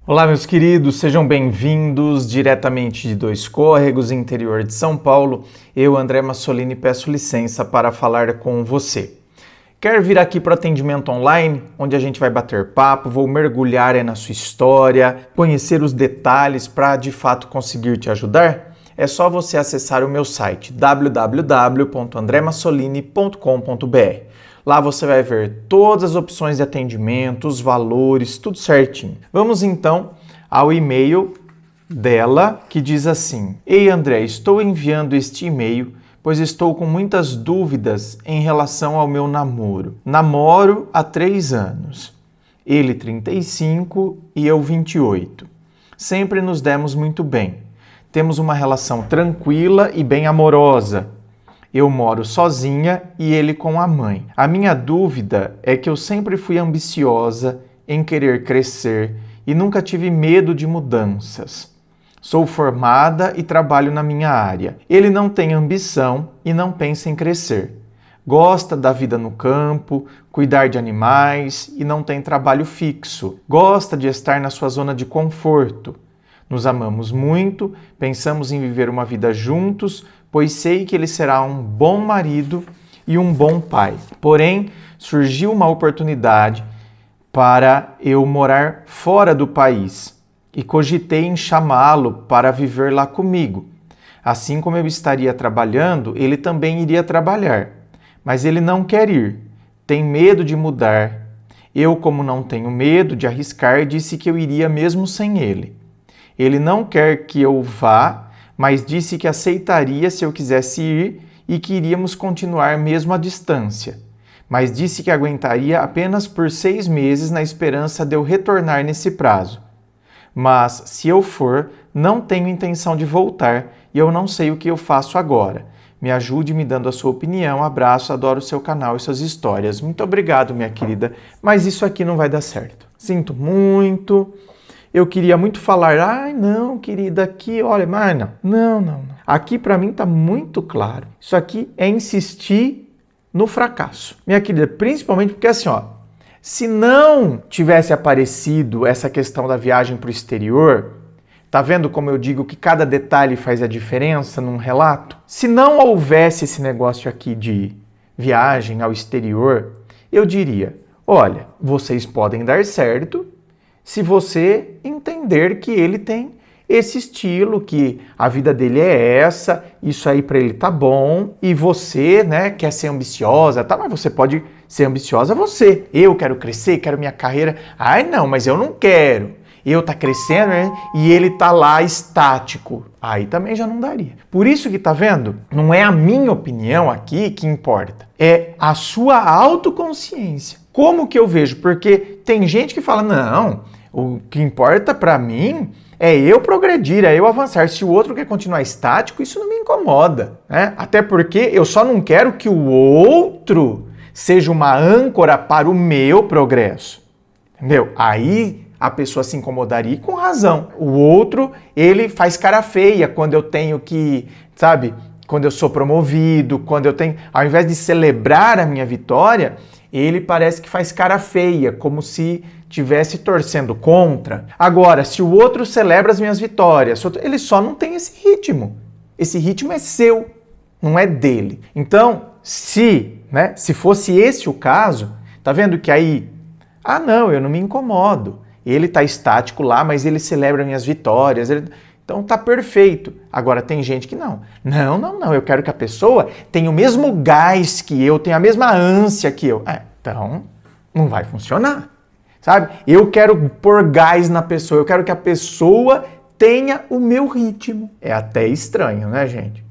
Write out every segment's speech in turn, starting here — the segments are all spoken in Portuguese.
Olá, meus queridos, sejam bem-vindos diretamente de Dois Córregos, interior de São Paulo. Eu, André Massolini, peço licença para falar com você. Quer vir aqui para o atendimento online, onde a gente vai bater papo, vou mergulhar na sua história, conhecer os detalhes para de fato conseguir te ajudar? É só você acessar o meu site www.andremassolini.com.br. Lá você vai ver todas as opções de atendimento, os valores, tudo certinho. Vamos então ao e-mail dela que diz assim: Ei André, estou enviando este e-mail pois estou com muitas dúvidas em relação ao meu namoro. Namoro há 3 anos. Ele 35 e eu 28. Sempre nos demos muito bem. Temos uma relação tranquila e bem amorosa. Eu moro sozinha e ele com a mãe. A minha dúvida é que eu sempre fui ambiciosa em querer crescer e nunca tive medo de mudanças. Sou formada e trabalho na minha área. Ele não tem ambição e não pensa em crescer. Gosta da vida no campo, cuidar de animais e não tem trabalho fixo. Gosta de estar na sua zona de conforto. Nos amamos muito, pensamos em viver uma vida juntos, pois sei que ele será um bom marido e um bom pai. Porém, surgiu uma oportunidade para eu morar fora do país e cogitei em chamá-lo para viver lá comigo. Assim como eu estaria trabalhando, ele também iria trabalhar. Mas ele não quer ir, tem medo de mudar. Eu, como não tenho medo de arriscar, disse que eu iria mesmo sem ele. Ele não quer que eu vá, mas disse que aceitaria se eu quisesse ir e que iríamos continuar mesmo à distância. Mas disse que aguentaria apenas por 6 meses na esperança de eu retornar nesse prazo. Mas, se eu for, não tenho intenção de voltar e eu não sei o que eu faço agora. Me ajude me dando a sua opinião. Abraço, adoro o seu canal e suas histórias. Muito obrigado, minha querida, mas isso aqui não vai dar certo. Sinto muito. Eu queria muito falar, ai não, querida, aqui, olha, mas não. Aqui para mim tá muito claro. Isso aqui é insistir no fracasso. Minha querida, principalmente porque assim, ó, se não tivesse aparecido essa questão da viagem para o exterior, tá vendo como eu digo que cada detalhe faz a diferença num relato? Se não houvesse esse negócio aqui de viagem ao exterior, eu diria, olha, vocês podem dar certo se você entender que ele tem esse estilo, que a vida dele é essa, isso aí para ele tá bom, e você, né, quer ser ambiciosa, tá? Mas você pode ser ambiciosa você. Eu quero crescer, quero minha carreira. Ai, não, mas eu não quero. Eu tá crescendo, né? E ele tá lá estático. Aí também já não daria. Por isso que tá vendo? Não é a minha opinião aqui que importa. É a sua autoconsciência. Como que eu vejo? Porque tem gente que fala, não, o que importa para mim é eu progredir, é eu avançar. Se o outro quer continuar estático, isso não me incomoda, né? Até porque eu só não quero que o outro seja uma âncora para o meu progresso. Entendeu? Aí a pessoa se incomodaria e com razão. O outro, ele faz cara feia quando eu tenho que, sabe, quando eu sou promovido, quando eu tenho, ao invés de celebrar a minha vitória, ele parece que faz cara feia, como se estivesse torcendo contra. Agora, se o outro celebra as minhas vitórias, ele só não tem esse ritmo. Esse ritmo é seu, não é dele. Então, se fosse esse o caso, tá vendo que aí, não, eu não me incomodo. Ele tá estático lá, mas ele celebra minhas vitórias. Então tá perfeito. Agora tem gente que não. Não, eu quero que a pessoa tenha o mesmo gás que eu, tenha a mesma ânsia que eu. Então não vai funcionar. Sabe? Eu quero pôr gás na pessoa, eu quero que a pessoa tenha o meu ritmo. É até estranho, né, gente?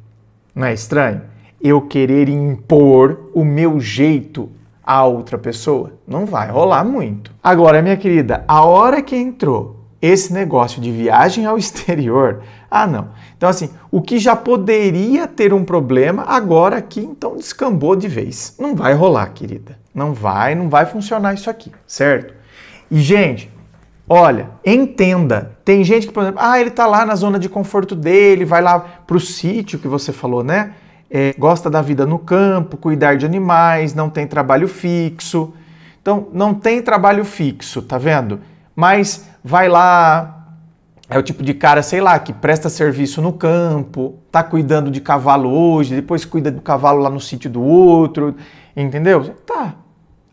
Não é estranho? Eu querer impor o meu jeito a outra pessoa? Não vai rolar muito. Agora, minha querida, a hora que entrou esse negócio de viagem ao exterior, não. Então, assim, o que já poderia ter um problema, agora aqui, então, descambou de vez. Não vai rolar, querida. Não vai funcionar isso aqui, certo? E, gente, olha, entenda. Tem gente que, por exemplo, ele tá lá na zona de conforto dele, vai lá pro sítio que você falou, né? Gosta da vida no campo, cuidar de animais, não tem trabalho fixo. Então, não tem trabalho fixo, tá vendo? Mas vai lá, é o tipo de cara, sei lá, que presta serviço no campo, tá cuidando de cavalo hoje, depois cuida do cavalo lá no sítio do outro, entendeu? Tá,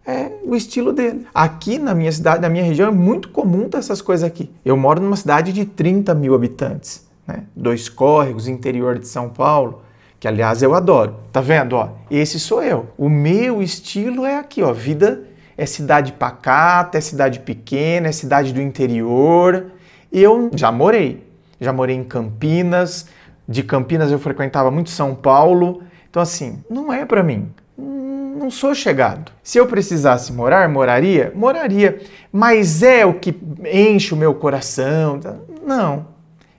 é o estilo dele. Aqui na minha cidade, na minha região, é muito comum ter essas coisas aqui. Eu moro numa cidade de 30 mil habitantes, né? 2 córregos, interior de São Paulo, que aliás eu adoro. Tá vendo, ó? Esse sou eu. O meu estilo é aqui, ó, vida é cidade pacata, é cidade pequena, é cidade do interior. Eu já morei em Campinas, de Campinas eu frequentava muito São Paulo, então assim, não é pra mim. Não sou chegado. Se eu precisasse morar, moraria, mas é o que enche o meu coração. Não.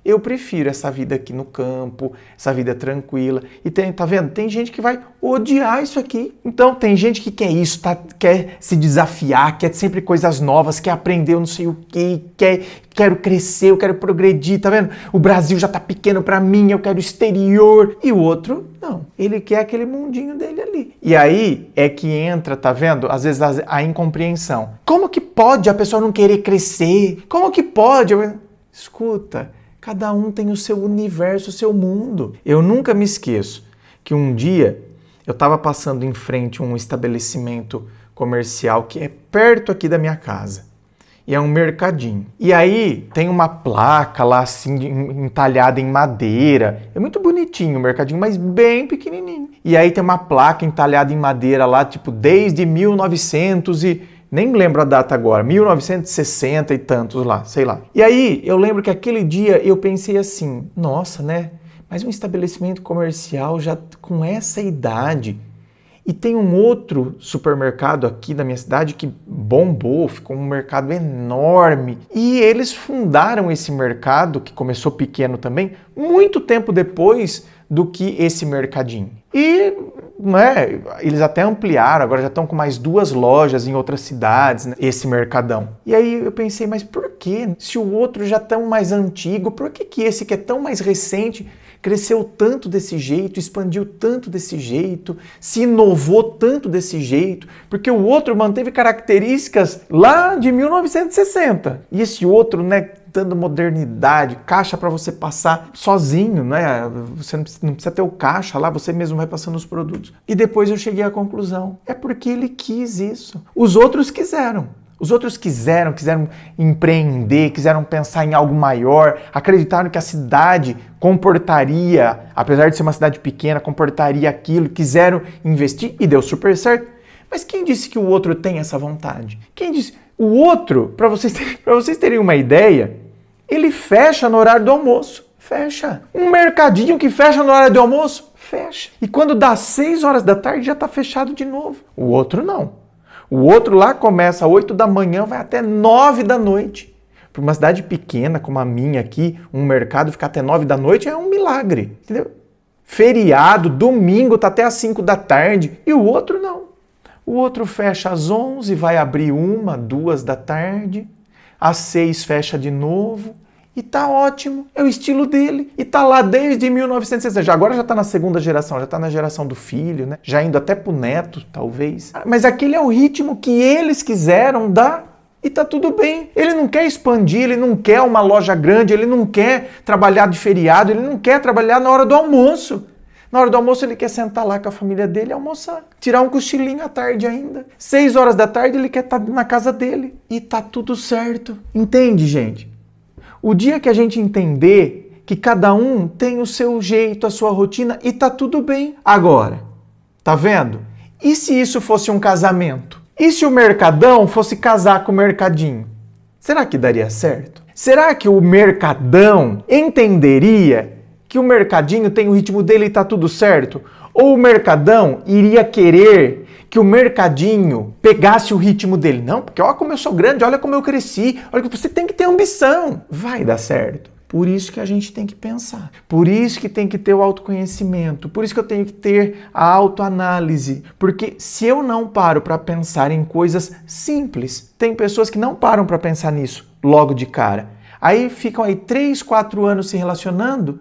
Eu prefiro essa vida aqui no campo, essa vida tranquila. E tá vendo? Tem gente que vai odiar isso aqui. Então tem gente que quer isso, quer se desafiar, quer sempre coisas novas, quer aprender eu não sei o quê, quero crescer, eu quero progredir, tá vendo? O Brasil já tá pequeno pra mim, eu quero o exterior. E o outro, não. Ele quer aquele mundinho dele ali. E aí é que entra, tá vendo? Às vezes a incompreensão. Como que pode a pessoa não querer crescer? Como que pode? Escuta. Cada um tem o seu universo, o seu mundo. Eu nunca me esqueço que um dia eu estava passando em frente a um estabelecimento comercial que é perto aqui da minha casa. E é um mercadinho. E aí tem uma placa lá assim entalhada em madeira. É muito bonitinho o mercadinho, mas bem pequenininho. E aí tem uma placa entalhada em madeira lá, tipo, desde 1900 e... nem lembro a data agora, 1960 e tantos lá, sei lá. E aí, eu lembro que aquele dia eu pensei assim, nossa, né? Mas um estabelecimento comercial já com essa idade. E tem um outro supermercado aqui da minha cidade que bombou, ficou um mercado enorme. E eles fundaram esse mercado, que começou pequeno também, muito tempo depois do que esse mercadinho. E né, eles até ampliaram, agora já estão com mais 2 lojas em outras cidades, né, esse mercadão. E aí eu pensei, mas por que? Se o outro já é tão mais antigo, por que esse que é tão mais recente cresceu tanto desse jeito, expandiu tanto desse jeito, se inovou tanto desse jeito? Porque o outro manteve características lá de 1960. E esse outro, né, dando modernidade, caixa para você passar sozinho, né? Você não precisa ter o caixa lá, você mesmo vai passando os produtos. E depois eu cheguei à conclusão, é porque ele quis isso. Os outros quiseram. Os outros quiseram empreender, quiseram pensar em algo maior, acreditaram que a cidade comportaria, apesar de ser uma cidade pequena, comportaria aquilo, quiseram investir e deu super certo. Mas quem disse que o outro tem essa vontade? Quem disse? O outro, para vocês terem uma ideia, ele fecha no horário do almoço. Fecha. Um mercadinho que fecha no horário do almoço? Fecha. E quando dá 6 horas da tarde já está fechado de novo. O outro não. O outro lá começa às 8 da manhã, vai até 9 da noite. Para uma cidade pequena como a minha aqui, um mercado ficar até 9 da noite é um milagre. Entendeu? Feriado, domingo, tá até às 5 da tarde. E o outro não. O outro fecha às 11, vai abrir 1, 2 da tarde. Às 6 fecha de novo. E tá ótimo, é o estilo dele. E tá lá desde 1960. Agora já tá na segunda geração, já tá na geração do filho, né? Já indo até pro neto, talvez. Mas aquele é o ritmo que eles quiseram dar. E tá tudo bem. Ele não quer expandir, ele não quer uma loja grande, ele não quer trabalhar de feriado, ele não quer trabalhar na hora do almoço. Na hora do almoço ele quer sentar lá com a família dele e almoçar. Tirar um cochilinho à tarde ainda. 6 horas da tarde ele quer estar na casa dele. E tá tudo certo. Entende, gente? O dia que a gente entender que cada um tem o seu jeito, a sua rotina e tá tudo bem. Agora, tá vendo? E se isso fosse um casamento? E se o mercadão fosse casar com o mercadinho? Será que daria certo? Será que o mercadão entenderia que o mercadinho tem o ritmo dele e tá tudo certo? Ou o mercadão iria querer que o mercadinho pegasse o ritmo dele? Não, porque olha como eu sou grande, olha como eu cresci, olha que você tem que ter ambição. Vai dar certo. Por isso que a gente tem que pensar. Por isso que tem que ter o autoconhecimento. Por isso que eu tenho que ter a autoanálise. Porque se eu não paro para pensar em coisas simples, tem pessoas que não param para pensar nisso logo de cara. Aí ficam aí 3, 4 anos se relacionando,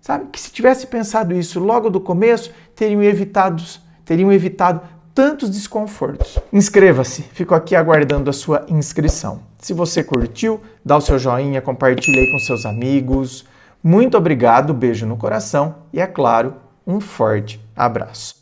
sabe? Que se tivesse pensado isso logo do começo, teriam evitado tantos desconfortos. Inscreva-se, fico aqui aguardando a sua inscrição. Se você curtiu, dá o seu joinha, compartilha aí com seus amigos. Muito obrigado, beijo no coração e, é claro, um forte abraço.